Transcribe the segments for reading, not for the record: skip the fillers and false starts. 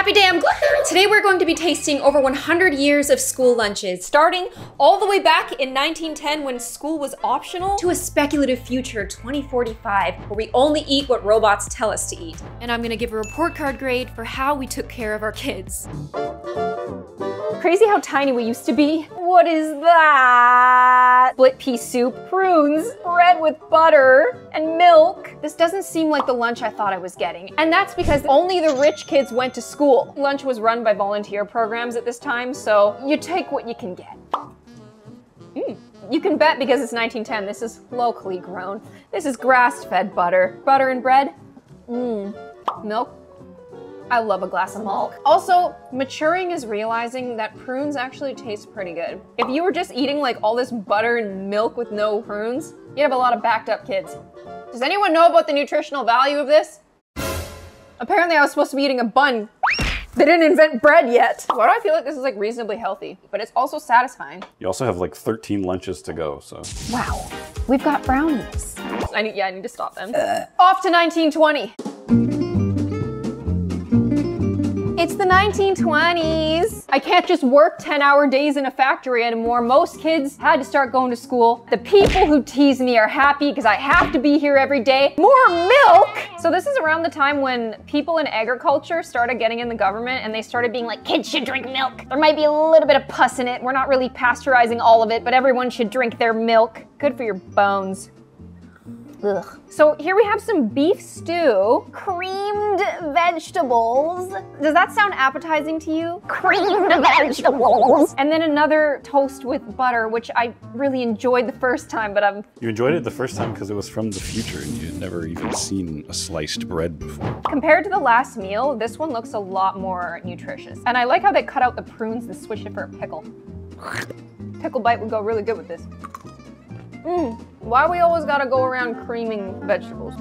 Happy day, I'm glad. Today we're going to be tasting over 100 years of school lunches, starting all the way back in 1910 when school was optional to a speculative future, 2045, where we only eat what robots tell us to eat. And I'm gonna give a report card grade for how we took care of our kids. Crazy how tiny we used to be. What is that? Split pea soup, prunes, bread with butter, and milk. This doesn't seem like the lunch I thought I was getting. And that's because only the rich kids went to school. Lunch was run by volunteer programs at this time, so you take what you can get. You can bet because it's 1910, this is locally grown. This is grass-fed butter. Butter and bread, milk. I love a glass of milk. Also, maturing is realizing that prunes actually taste pretty good. If you were just eating like all this butter and milk with no prunes, you'd have a lot of backed up kids. Does anyone know about the nutritional value of this? Apparently I was supposed to be eating a bun. They didn't invent bread yet. Why do I feel like this is like reasonably healthy, but it's also satisfying? You also have like 13 lunches to go, so. Wow, we've got brownies. I need to stop them. Off to 1920. It's the 1920s. I can't just work 10-hour days in a factory anymore. Most kids had to start going to school. The people who tease me are happy because I have to be here every day. More milk! So this is around the time when people in agriculture started getting in the government and they started being like, kids should drink milk. There might be a little bit of pus in it. We're not really pasteurizing all of it, but everyone should drink their milk. Good for your bones. Ugh. So here we have some beef stew, creamed vegetables. Does that sound appetizing to you? Creamed vegetables. And then another toast with butter, which I really enjoyed the first time, but You enjoyed it the first time because it was from the future and you had never even seen a sliced bread before. Compared to the last meal, this one looks a lot more nutritious. And I like how they cut out the prunes and switch it for a pickle. Pickle bite would go really good with this. Why we always gotta go around creaming vegetables?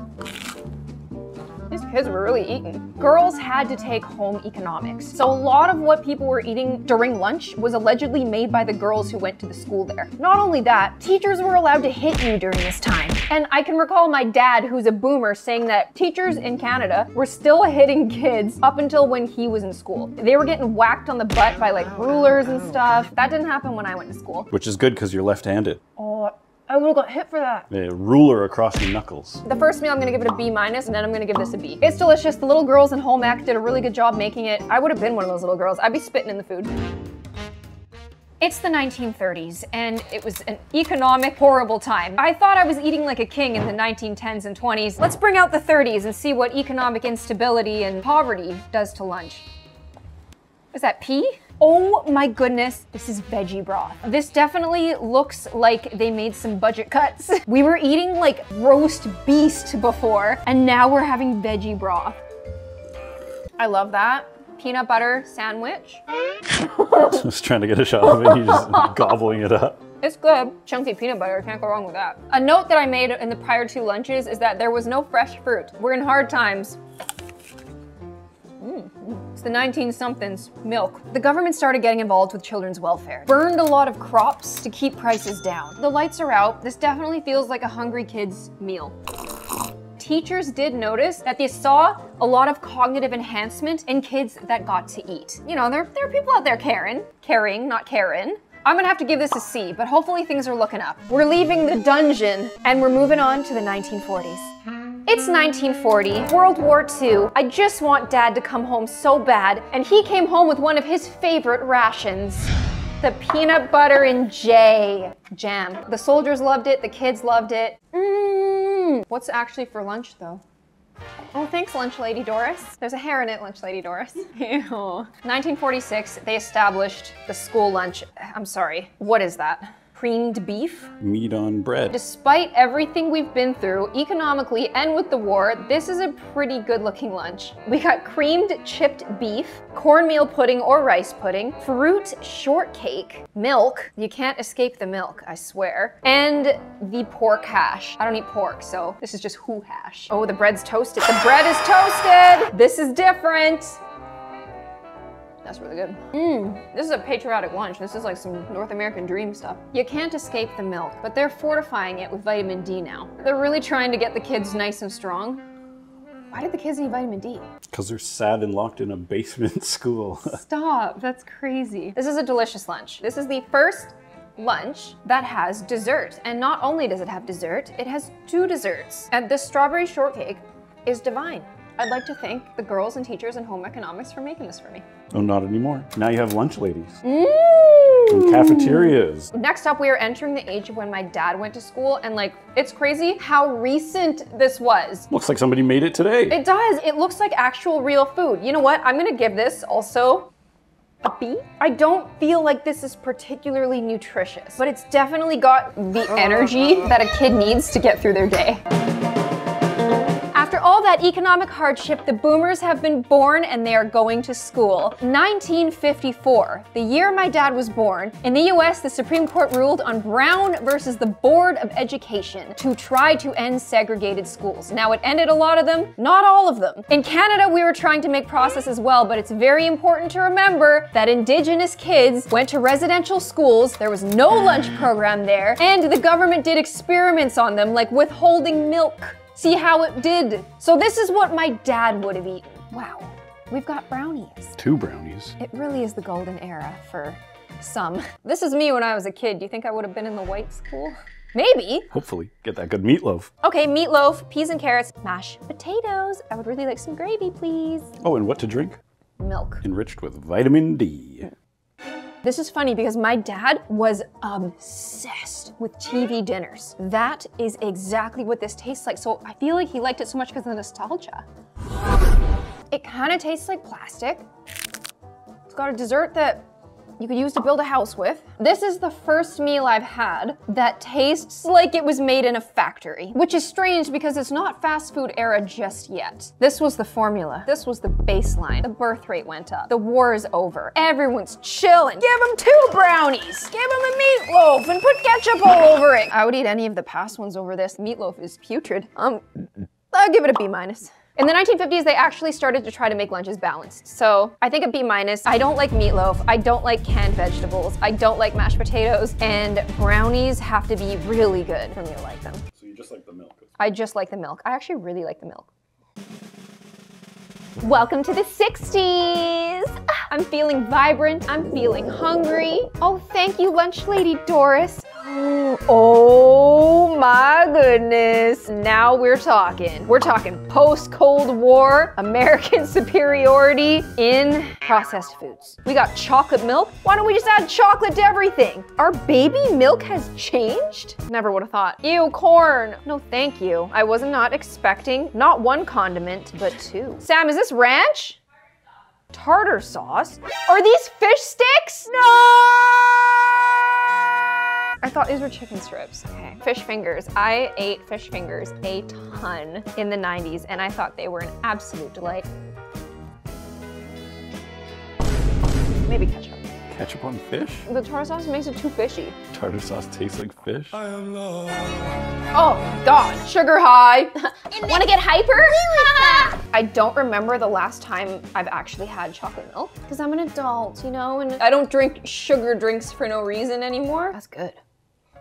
These kids were really eating. Girls had to take home economics. So a lot of what people were eating during lunch was allegedly made by the girls who went to the school there. Not only that, teachers were allowed to hit you during this time. And I can recall my dad, who's a boomer, saying that teachers in Canada were still hitting kids up until when he was in school. They were getting whacked on the butt by like rulers and stuff. That didn't happen when I went to school. Which is good because you're left-handed. Oh, I would've got hit for that. A ruler across your knuckles. The first meal I'm gonna give it a B-, and then I'm gonna give this a B. It's delicious. The little girls in home ec did a really good job making it. I would have been one of those little girls. I'd be spitting in the food. It's the 1930s, and it was an economic, horrible time. I thought I was eating like a king in the 1910s and 20s. Let's bring out the 30s and see what economic instability and poverty does to lunch. Is that pea? Oh my goodness, this is veggie broth. This definitely looks like they made some budget cuts. We were eating like roast beast before, and now we're having veggie broth. I love that. Peanut butter sandwich. I was trying to get a shot of it, you're just gobbling it up. It's good. Chunky peanut butter, can't go wrong with that. A note that I made in the prior two lunches is that there was no fresh fruit. We're in hard times. It's the 19-somethings, milk. The government started getting involved with children's welfare. Burned a lot of crops to keep prices down. The lights are out. This definitely feels like a hungry kid's meal. Teachers did notice that they saw a lot of cognitive enhancement in kids that got to eat. You know, there are people out there caring, not Karen. I'm gonna have to give this a C, but hopefully things are looking up. We're leaving the dungeon and we're moving on to the 1940s. It's 1940, World War II. I just want Dad to come home so bad, and he came home with one of his favorite rations. The peanut butter and jam. The soldiers loved it, the kids loved it. What's actually for lunch though? Oh, thanks, Lunch Lady Doris. There's a hair in it, Lunch Lady Doris. Ew. 1946, they established the school lunch. I'm sorry, what is that? Creamed beef? Meat on bread. Despite everything we've been through, economically and with the war, this is a pretty good looking lunch. We got creamed chipped beef, cornmeal pudding or rice pudding, fruit shortcake, milk, you can't escape the milk, I swear, and the pork hash. I don't eat pork, so this is just who hash. Oh, the bread's toasted. The bread is toasted! This is different. That's really good. This is a patriotic lunch. This is like some North American dream stuff. You can't escape the milk, but they're fortifying it with vitamin D now. They're really trying to get the kids nice and strong. Why did the kids need vitamin D? Because they're sad and locked in a basement school. Stop, that's crazy. This is a delicious lunch. This is the first lunch that has dessert. And not only does it have dessert, it has 2 desserts. And this strawberry shortcake is divine. I'd like to thank the girls and teachers in home economics for making this for me. Oh, not anymore. Now you have lunch ladies. Mmm. And cafeterias. Next up, we are entering the age of when my dad went to school, and like, it's crazy how recent this was. Looks like somebody made it today. It does. It looks like actual real food. You know what? I'm gonna give this also a B. I don't feel like this is particularly nutritious, but it's definitely got the energy that a kid needs to get through their day. After all that economic hardship, the boomers have been born and they are going to school. 1954, the year my dad was born. In the US, the Supreme Court ruled on Brown versus the Board of Education to try to end segregated schools. Now, it ended a lot of them, not all of them. In Canada, we were trying to make process as well, but it's very important to remember that Indigenous kids went to residential schools, there was no lunch program there, and the government did experiments on them, like withholding milk. See how it did. So this is what my dad would have eaten. Wow, we've got brownies. 2 brownies. It really is the golden era for some. This is me when I was a kid. Do you think I would have been in the white school? Maybe. Hopefully, get that good meatloaf. Okay, meatloaf, peas and carrots, mashed potatoes. I would really like some gravy, please. Oh, and what to drink? Milk. Enriched with vitamin D. This is funny because my dad was obsessed with TV dinners. That is exactly what this tastes like. So I feel like he liked it so much because of the nostalgia. It kind of tastes like plastic. It's got a dessert that you could use to build a house with. This is the first meal I've had that tastes like it was made in a factory, which is strange because it's not fast food era just yet. This was the formula. This was the baseline. The birth rate went up. The war is over. Everyone's chilling. Give them 2 brownies. Give them a meatloaf and put ketchup all over it. I would eat any of the past ones over this. Meatloaf is putrid. I'll give it a B-. In the 1950s, they actually started to try to make lunches balanced. So I think a B-. I don't like meatloaf. I don't like canned vegetables. I don't like mashed potatoes. And brownies have to be really good for me to like them. So you just like the milk? I just like the milk. I actually really like the milk. Welcome to the 60s. I'm feeling vibrant. I'm feeling hungry. Oh, thank you, lunch lady Doris. Oh my goodness. Now we're talking. We're talking post-Cold War American superiority in processed foods. We got chocolate milk. Why don't we just add chocolate to everything? Our baby milk has changed? Never would have thought. Ew, corn. No, thank you. I was not expecting not 1 condiment, but 2. Sam, is this ranch? Tartar sauce? Are these fish sticks? No! I thought these were chicken strips. Okay. Fish fingers. I ate fish fingers a ton in the 90s and I thought they were an absolute delight. Maybe ketchup. Ketchup on fish? The tartar sauce makes it too fishy. Tartar sauce tastes like fish? Oh God, sugar high. Want to get hyper? I don't remember the last time I've actually had chocolate milk because I'm an adult, you know, and I don't drink sugar drinks for no reason anymore. That's good.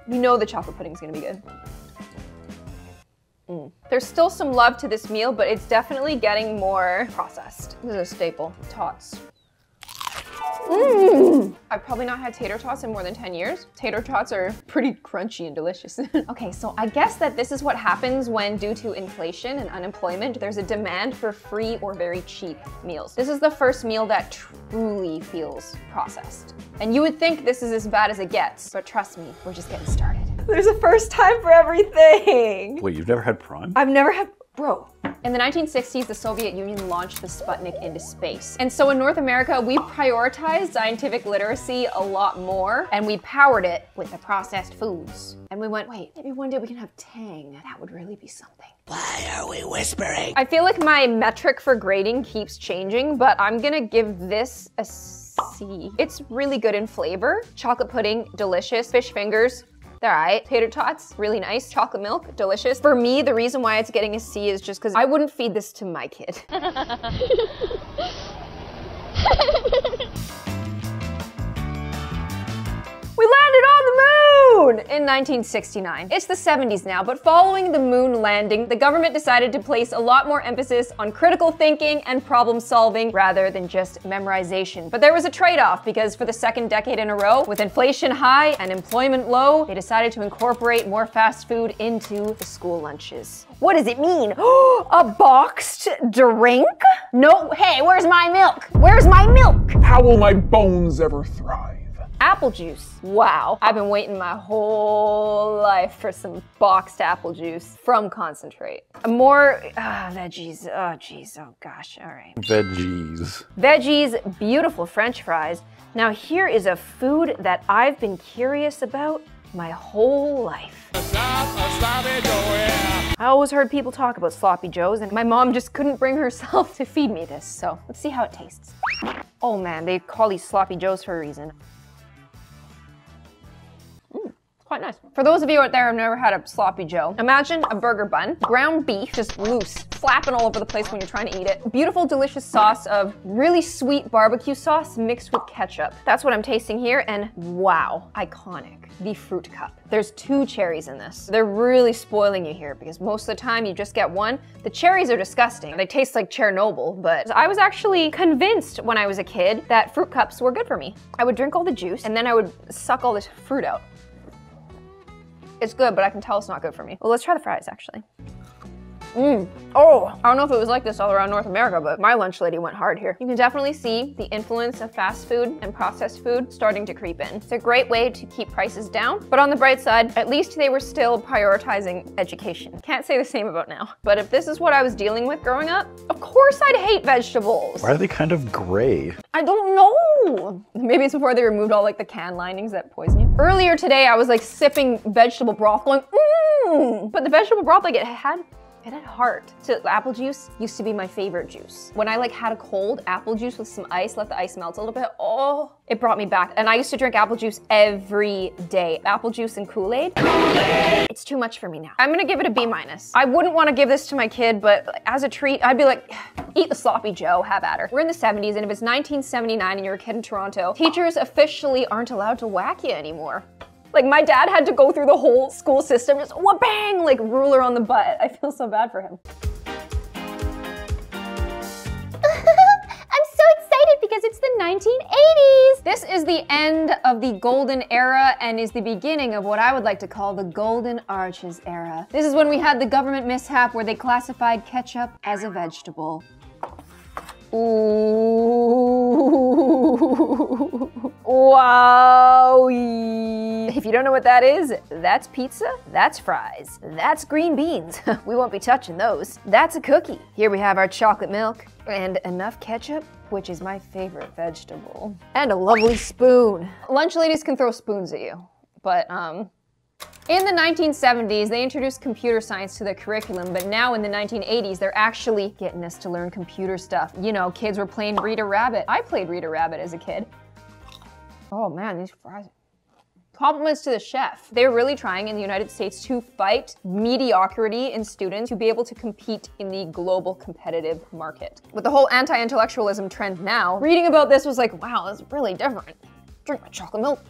You know the chocolate pudding's gonna be good. There's still some love to this meal, but it's definitely getting more processed. This is a staple. Tots. I've probably not had tater tots in more than 10 years. Tater tots are pretty crunchy and delicious. Okay, so I guess that this is what happens when, due to inflation and unemployment, there's a demand for free or very cheap meals. This is the first meal that truly feels processed. And you would think this is as bad as it gets, but trust me, we're just getting started. There's a first time for everything. Wait, you've never had prawn? I've never had, bro. In the 1960s, the Soviet Union launched the Sputnik into space. And so in North America, we prioritized scientific literacy a lot more, and we powered it with the processed foods. And we went, wait, maybe one day we can have Tang. That would really be something. Why are we whispering? I feel like my metric for grading keeps changing, but I'm gonna give this a C. It's really good in flavor. Chocolate pudding, delicious. Fish fingers, they're alright. Tater tots, really nice. Chocolate milk, delicious. For me, the reason why it's getting a C is just because I wouldn't feed this to my kid. We landed on the moon! in 1969. It's the 70s now, but following the moon landing, the government decided to place a lot more emphasis on critical thinking and problem solving rather than just memorization. But there was a trade-off because for the second decade in a row, with inflation high and employment low, they decided to incorporate more fast food into the school lunches. What does it mean? A boxed drink? No, hey, where's my milk? Where's my milk? How will my bones ever thrive? Apple juice. Wow. I've been waiting my whole life for some boxed apple juice from concentrate. More veggies. Oh, geez. Oh, gosh. All right. Veggies. Veggies, beautiful French fries. Now, here is a food that I've been curious about my whole life. I always heard people talk about sloppy joes, and my mom just couldn't bring herself to feed me this, so let's see how it tastes. Oh man, they call these sloppy joes for a reason. Quite nice. For those of you out there who've never had a sloppy joe, imagine a burger bun, ground beef, just loose, flapping all over the place when you're trying to eat it. Beautiful, delicious sauce of really sweet barbecue sauce mixed with ketchup. That's what I'm tasting here, and wow, iconic. The fruit cup. There's 2 cherries in this. They're really spoiling you here because most of the time you just get one. The cherries are disgusting. They taste like Chernobyl, but I was actually convinced when I was a kid that fruit cups were good for me. I would drink all the juice and then I would suck all this fruit out. It's good, but I can tell it's not good for me. Well, let's try the fries, actually. Oh, I don't know if it was like this all around North America, but my lunch lady went hard here. You can definitely see the influence of fast food and processed food starting to creep in. It's a great way to keep prices down, but on the bright side, at least they were still prioritizing education. Can't say the same about now. But if this is what I was dealing with growing up, of course I'd hate vegetables. Why are they kind of gray? I don't know. Maybe it's before they removed all like the can linings that poison you. Earlier today, I was like sipping vegetable broth going, but the vegetable broth, like it had heart. So apple juice used to be my favorite juice. When I like had a cold, apple juice with some ice, let the ice melt a little bit, oh, it brought me back. And I used to drink apple juice every day. Apple juice and Kool-Aid. It's too much for me now. I'm gonna give it a B-. I wouldn't wanna give this to my kid, but as a treat, I'd be like, eat the sloppy joe, have at her. We're in the 70s, and if it's 1979 and you're a kid in Toronto, teachers officially aren't allowed to whack you anymore. Like my dad had to go through the whole school system, just wha-bang, like ruler on the butt. I feel so bad for him. I'm so excited because it's the 1980s. This is the end of the golden era and is the beginning of what I would like to call the golden arches era. This is when we had the government mishap where they classified ketchup as a vegetable. Ooh. Wow. If you don't know what that is, that's pizza, that's fries, that's green beans. We won't be touching those. That's a cookie. Here we have our chocolate milk and enough ketchup, which is my favorite vegetable. And a lovely spoon. Lunch ladies can throw spoons at you, but in the 1970s, they introduced computer science to their curriculum, but now in the 1980s, they're actually getting us to learn computer stuff. You know, kids were playing Rita Rabbit. I played Rita Rabbit as a kid. Oh man, these fries. Compliments to the chef. They're really trying in the United States to fight mediocrity in students to be able to compete in the global competitive market. With the whole anti-intellectualism trend now, reading about this was like, wow, that's really different. Drink my chocolate milk.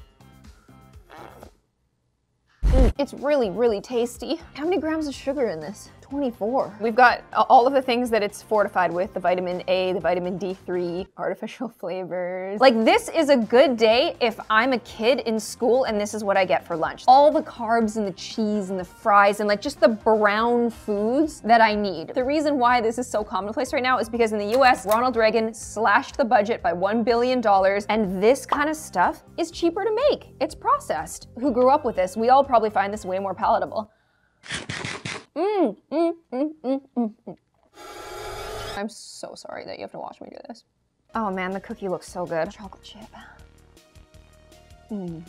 It's really, really tasty. How many grams of sugar in this? 24. We've got all of the things that it's fortified with, the vitamin A, the vitamin D3, artificial flavors. Like this is a good day if I'm a kid in school and this is what I get for lunch. All the carbs and the cheese and the fries and like just the brown foods that I need. The reason why this is so commonplace right now is because in the US, Ronald Reagan slashed the budget by $1 billion and this kind of stuff is cheaper to make. It's processed. Who grew up with this, we all probably find this way more palatable. I'm so sorry that you have to watch me do this. Oh man, the cookie looks so good. Chocolate chip.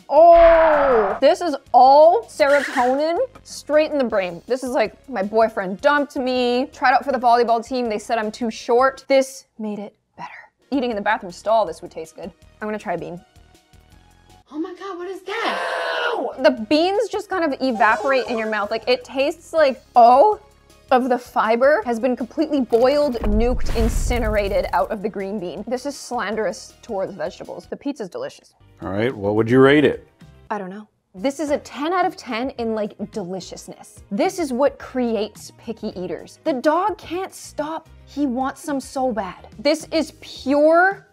Oh, this is all serotonin straight in the brain. This is like my boyfriend dumped me, tried out for the volleyball team. They said I'm too short. This made it better. Eating in the bathroom stall, this would taste good. I'm gonna try a bean. Oh my god, what is that? The beans just kind of evaporate in your mouth. Like it tastes like, oh, of the fiber has been completely boiled, nuked, incinerated out of the green bean. This is slanderous towards vegetables. The pizza's delicious. All right, what would you rate it? I don't know. This is a 10 out of 10 in like deliciousness. This is what creates picky eaters. The dog can't stop. He wants some so bad. This is pure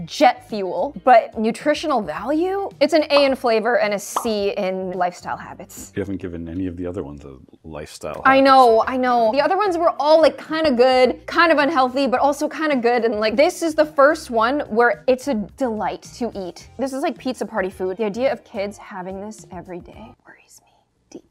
jet fuel, but nutritional value? It's an A in flavor and a C in lifestyle habits. You haven't given any of the other ones a lifestyle habits. I know. The other ones were all like kind of good, kind of unhealthy, but also kind of good. And like, this is the first one where it's a delight to eat. This is like pizza party food. The idea of kids having this every day worries me deeply.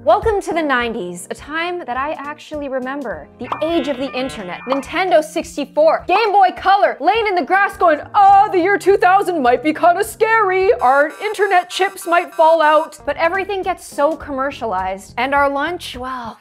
Welcome to the 90s, a time that I actually remember. The age of the internet, Nintendo 64, Game Boy Color, laying in the grass going, the year 2000 might be kind of scary. Our internet chips might fall out. But everything gets so commercialized. And our lunch, well,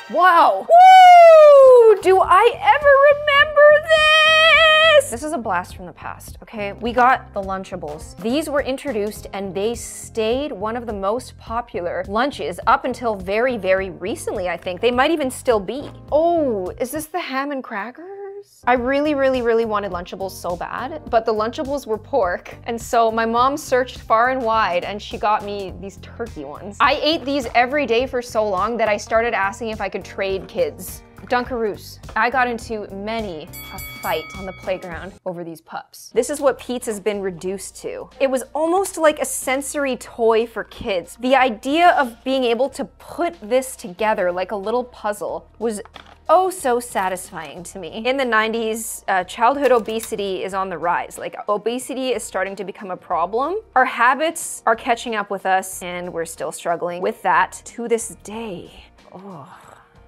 wow. Woo! Do I ever remember this? This is a blast from the past, okay? We got the Lunchables. These were introduced and they stayed one of the most popular lunches up until very, very recently, I think. They might even still be. Oh, is this the ham and crackers? I really, really, really wanted Lunchables so bad, but the Lunchables were pork. And so my mom searched far and wide and she got me these turkey ones. I ate these every day for so long that I started asking if I could trade kids. Dunkaroos. I got into many a fight on the playground over these pups. This is what pizza's been reduced to. It was almost like a sensory toy for kids. The idea of being able to put this together like a little puzzle was oh so satisfying to me. In the 90s, childhood obesity is on the rise. Like, obesity is starting to become a problem. Our habits are catching up with us and we're still struggling with that to this day. Oh.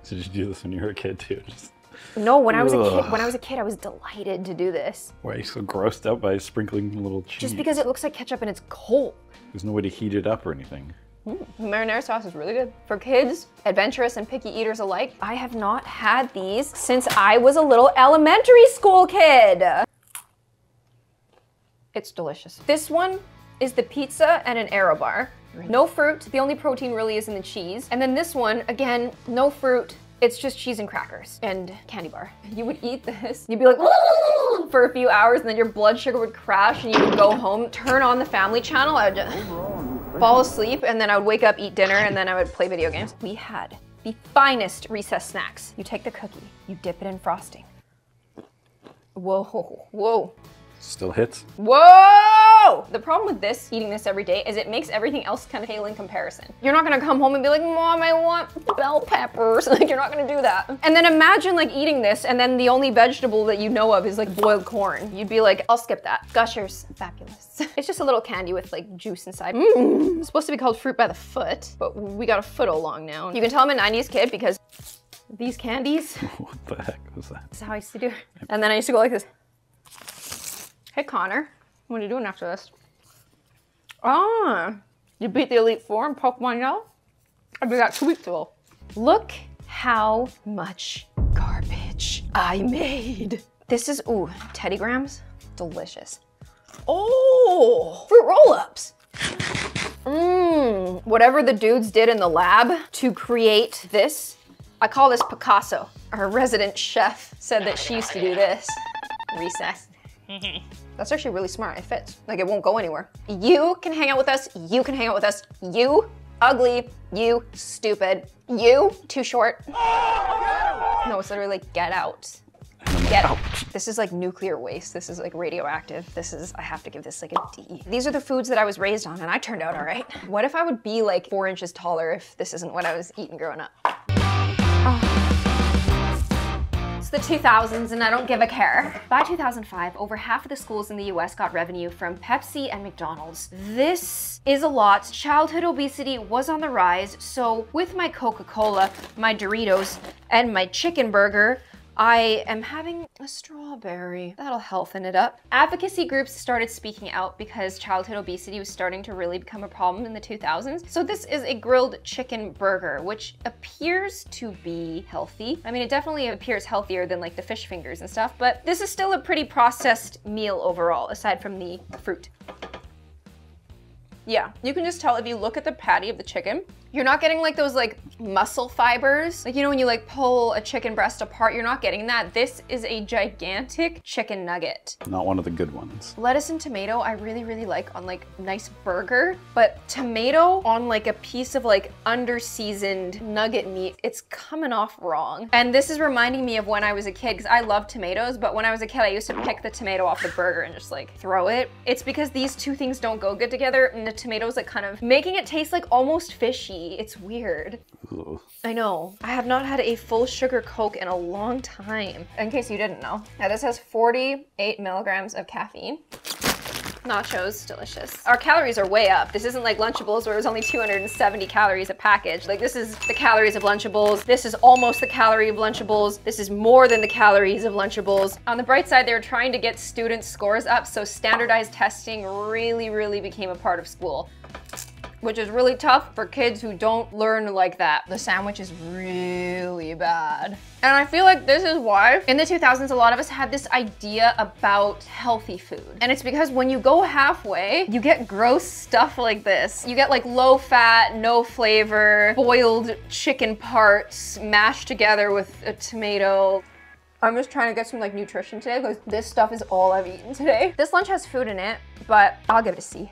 So did you do this when you were a kid too? No, when I was a kid, I was delighted to do this. Why are you so grossed out by sprinkling a little cheese? Just because it looks like ketchup and it's cold. There's no way to heat it up or anything. Marinara sauce is really good. For kids, adventurous and picky eaters alike, I have not had these since I was a little elementary school kid. It's delicious. This one is the pizza and an Aero bar. No fruit, the only protein really is in the cheese. And then this one, again, no fruit, it's just cheese and crackers and candy bar. You would eat this, you'd be like, for a few hours and then your blood sugar would crash and you would go home, turn on the family channel, I would just fall asleep and then I would wake up, eat dinner, and then I would play video games. We had the finest recess snacks. You take the cookie, you dip it in frosting. Whoa, whoa. Still hits. Whoa! The problem with this, eating this every day, is it makes everything else kind of pale in comparison. You're not gonna come home and be like, Mom, I want bell peppers. Like, you're not gonna do that. And then imagine like eating this and then the only vegetable that you know of is like boiled corn. You'd be like, I'll skip that. Gushers, fabulous. It's just a little candy with like juice inside. It's supposed to be called fruit by the foot, but we got a foot along now. You can tell I'm a 90s kid because these candies. What the heck was that? That's how I used to do it. And then I used to go like this. Hey Connor, what are you doing after this? You beat the Elite Four in Pokemon Yellow? I did that 2 weeks ago. Look how much garbage I made. This is, ooh, Teddy Grahams, delicious. Oh, fruit roll-ups. Whatever the dudes did in the lab to create this, I call this Picasso. Our resident chef said that she used to do this. Recess. That's actually really smart, it fits. Like, it won't go anywhere. You can hang out with us, you can hang out with us. You, ugly, you, stupid, you, too short. No, it's literally like, get out. Get out. This is like nuclear waste. This is like radioactive. This is, I have to give this like a D. These are the foods that I was raised on and I turned out all right. What if I would be like 4 inches taller if this isn't what I was eating growing up? The 2000s and I don't give a care. By 2005, over half of the schools in the US got revenue from Pepsi and McDonald's. This is a lot. Childhood obesity was on the rise, so with my Coca-Cola, my Doritos, and my chicken burger, I am having a strawberry. That'll healthen it up. Advocacy groups started speaking out because childhood obesity was starting to really become a problem in the 2000s. So this is a grilled chicken burger, which appears to be healthy. I mean, it definitely appears healthier than like the fish fingers and stuff, but this is still a pretty processed meal overall, aside from the fruit. Yeah, you can just tell if you look at the patty of the chicken, You're not getting like those like muscle fibers. Like, you know, when you like pull a chicken breast apart, you're not getting that. This is a gigantic chicken nugget. Not one of the good ones. Lettuce and tomato, I really, really like on like nice burger, but tomato on like a piece of like under-seasoned nugget meat, it's coming off wrong. And this is reminding me of when I was a kid, because I love tomatoes, but when I was a kid, I used to pick the tomato off the burger and just like throw it. It's because these two things don't go good together, and the tomatoes like kind of making it taste like almost fishy. It's weird. Ugh. I know. I have not had a full sugar Coke in a long time. In case you didn't know. Now this has 48 milligrams of caffeine. Nachos, delicious. Our calories are way up. This isn't like Lunchables where it was only 270 calories a package. Like this is the calories of Lunchables. This is almost the calorie of Lunchables. This is more than the calories of Lunchables. On the bright side, they were trying to get students' scores up, so standardized testing really became a part of school, which is really tough for kids who don't learn like that. The sandwich is really bad. And I feel like this is why in the 2000s, a lot of us had this idea about healthy food. And it's because when you go halfway, you get gross stuff like this. You get like low fat, no flavor, boiled chicken parts mashed together with a tomato. I'm just trying to get some like nutrition today because this stuff is all I've eaten today. This lunch has food in it, but I'll give it a C.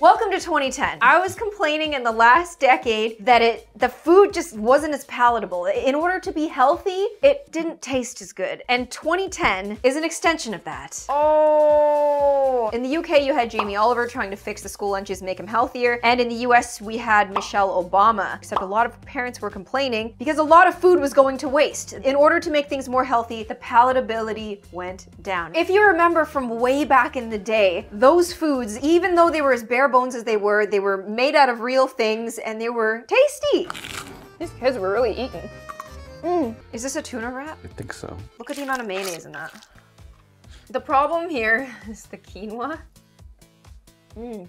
Welcome to 2010. I was complaining in the last decade that the food just wasn't as palatable. In order to be healthy, it didn't taste as good. And 2010 is an extension of that. Oh. In the UK, you had Jamie Oliver trying to fix the school lunches, make them healthier. And in the US, we had Michelle Obama. Except a lot of parents were complaining because a lot of food was going to waste. In order to make things more healthy, the palatability went down. If you remember from way back in the day, those foods, even though they were as bare bones as they were made out of real things and they were tasty. These kids were really eating. Is this a tuna wrap? I think so. Look at the amount of mayonnaise in that. The problem here is the quinoa.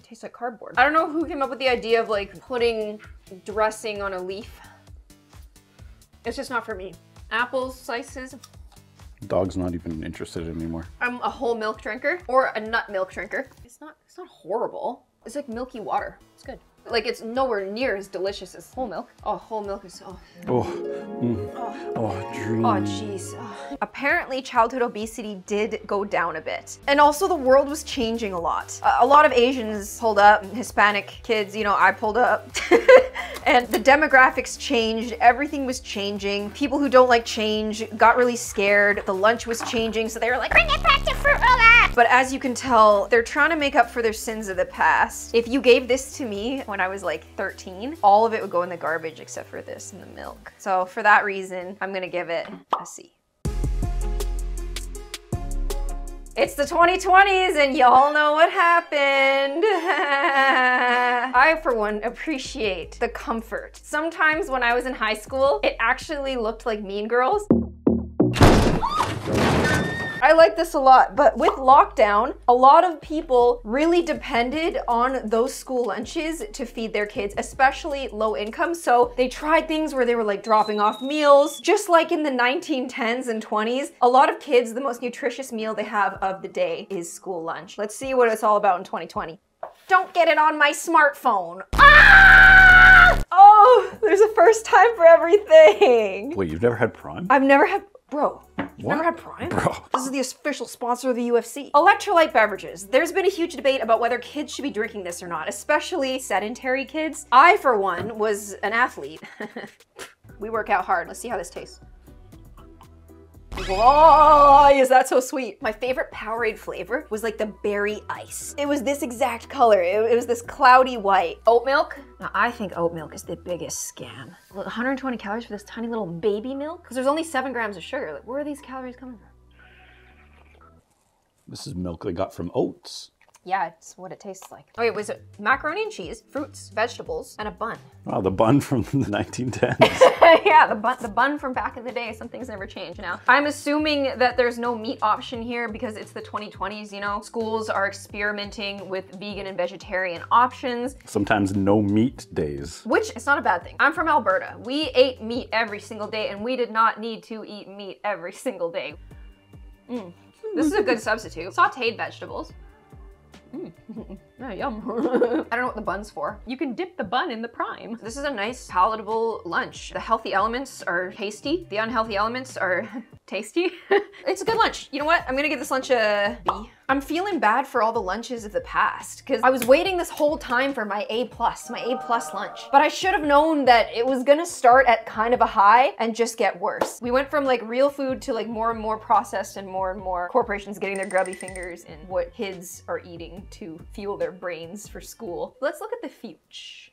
Tastes like cardboard. I don't know who came up with the idea of like putting dressing on a leaf. It's just not for me. Apples, slices. Dog's not even interested anymore. I'm a whole milk drinker or a nut milk drinker. It's not horrible. It's like milky water. It's good. Like it's nowhere near as delicious as whole milk. Oh, whole milk is so. Oh, dream. Oh, jeez. Oh. Apparently, childhood obesity did go down a bit. And also the world was changing a lot. A lot of Asians pulled up, Hispanic kids, you know, I pulled up. And the demographics changed, everything was changing. People who don't like change got really scared. The lunch was changing, so they were like, bring it back to fruit roll-up. But as you can tell, they're trying to make up for their sins of the past. If you gave this to me when I was like 13, all of it would go in the garbage except for this and the milk. So for that reason, I'm gonna give it a C. It's the 2020s and y'all know what happened. I, for one, appreciate the comfort. Sometimes when I was in high school, it actually looked like Mean Girls. I like this a lot, but with lockdown, a lot of people really depended on those school lunches to feed their kids, especially low income. So they tried things where they were like dropping off meals. Just like in the 1910s and 20s, a lot of kids, the most nutritious meal they have of the day is school lunch. Let's see what it's all about in 2020. Don't get it on my smartphone. Ah! Oh, there's a first time for everything. Wait, you've never had Prime? I've never had, bro. You've What? never had Prime? Bro. This is the official sponsor of the UFC. Electrolyte beverages. There's been a huge debate about whether kids should be drinking this or not, especially sedentary kids. I, for one, was an athlete. We work out hard. Let's see how this tastes. Whoa, is that so sweet? My favorite Powerade flavor was like the berry ice. It was this exact color. It was this cloudy white. Oat milk? Now I think oat milk is the biggest scam. 120 calories for this tiny little baby milk? Because there's only 7 grams of sugar. Like, where are these calories coming from? This is milk they got from oats. Yeah, it's what it tastes like. Oh wait, was it macaroni and cheese, fruits, vegetables, and a bun? Wow, the bun from the 1910s. Yeah, the bun from back in the day. Some things never change now. I'm assuming that there's no meat option here because it's the 2020s, you know? Schools are experimenting with vegan and vegetarian options. Sometimes no meat days. Which is not a bad thing. I'm from Alberta. We ate meat every single day and we did not need to eat meat every single day. This is a good substitute. Sauteed vegetables. Yeah, yum. I don't know what the bun's for. You can dip the bun in the prime. This is a nice, palatable lunch. The healthy elements are tasty. The unhealthy elements are tasty. It's a good lunch. You know what? I'm gonna give this lunch a B. I'm feeling bad for all the lunches of the past because I was waiting this whole time for my A+, lunch. But I should have known that it was gonna start at kind of a high and just get worse. We went from like real food to like more and more processed and more corporations getting their grubby fingers in what kids are eating to fuel their brains for school. Let's look at the future.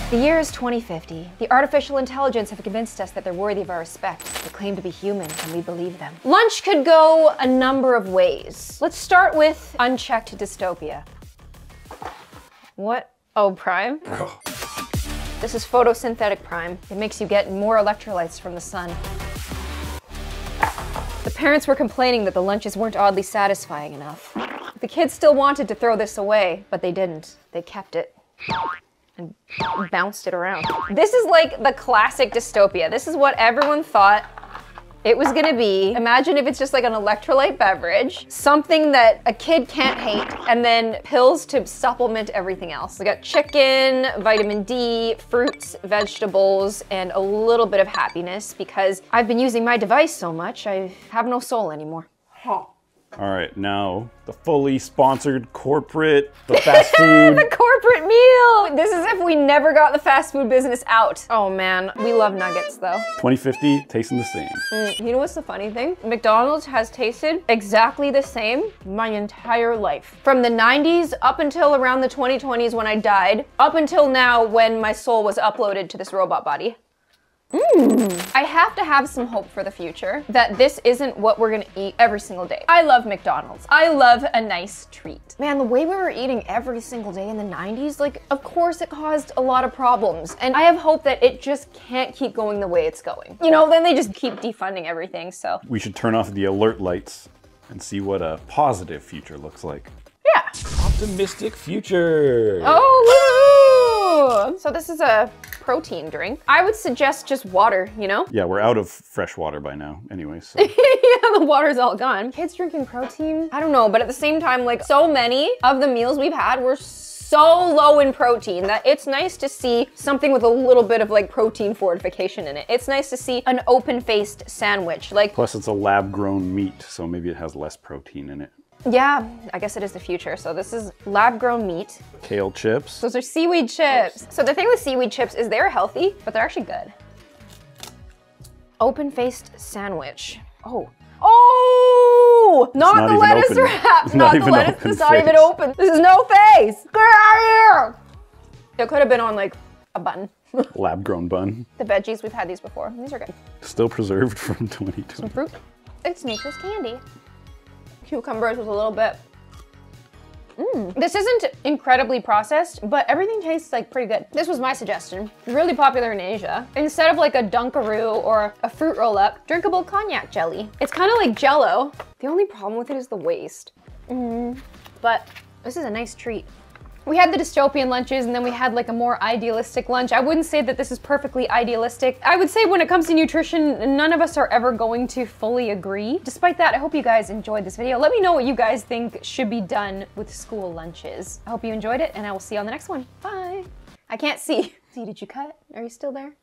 The year is 2050. The artificial intelligence have convinced us that they're worthy of our respect. They claim to be human, and we believe them. Lunch could go a number of ways. Let's start with unchecked dystopia. What? Oh, prime? This is photosynthetic prime. It makes you get more electrolytes from the sun. The parents were complaining that the lunches weren't oddly satisfying enough. The kids still wanted to throw this away, but they didn't. They kept it and bounced it around. This is like the classic dystopia. This is what everyone thought it was gonna be. Imagine if it's just like an electrolyte beverage, something that a kid can't hate, and then pills to supplement everything else. We got chicken, vitamin D, fruits, vegetables, and a little bit of happiness because I've been using my device so much, I have no soul anymore. All right, now the fully sponsored corporate, the fast food. The corporate meal! This is if we never got the fast food business out. Oh man, we love nuggets though. 2050, tasting the same. You know what's the funny thing? McDonald's has tasted exactly the same my entire life. From the 90s up until around the 2020s when I died, up until now when my soul was uploaded to this robot body. I have to have some hope for the future that this isn't what we're gonna eat every single day. I love McDonald's. I love a nice treat. Man, the way we were eating every single day in the 90s, like, of course it caused a lot of problems. And I have hope that it just can't keep going the way it's going. You know, then they just keep defunding everything, so. We should turn off the alert lights and see what a positive future looks like. Yeah. Optimistic future. Oh, woo! So this is a protein drink. I would suggest just water, you know? Yeah, we're out of fresh water by now anyway, so. Yeah, the water's all gone. Kids drinking protein? I don't know, but at the same time, like, so many of the meals we've had were so low in protein that it's nice to see something with a little bit of like protein fortification in it. It's nice to see an open-faced sandwich. Like, plus it's a lab-grown meat, so maybe it has less protein in it. Yeah, I guess it is the future. So this is lab-grown meat. Kale chips. Those are seaweed chips. So the thing with seaweed chips is they're healthy, but they're actually good. Open-faced sandwich. Oh. Oh! Not the lettuce wrap! Not the lettuce, it's not even open. This is no face! Get out of here! It could have been on like a bun. Lab-grown bun. The veggies, we've had these before. These are good. Still preserved from 2020. Some fruit. It's nature's candy. Cucumbers with a little bit. This isn't incredibly processed, but everything tastes like pretty good. This was my suggestion. Really popular in Asia. Instead of like a Dunkaroo or a fruit roll-up, drinkable cognac jelly. It's kind of like Jell-O. The only problem with it is the waste. But this is a nice treat. We had the dystopian lunches and then we had like a more idealistic lunch. I wouldn't say that this is perfectly idealistic. I would say when it comes to nutrition, none of us are ever going to fully agree. Despite that, I hope you guys enjoyed this video. Let me know what you guys think should be done with school lunches. I hope you enjoyed it and I will see you on the next one. Bye. I can't see. See, did you cut? Are you still there?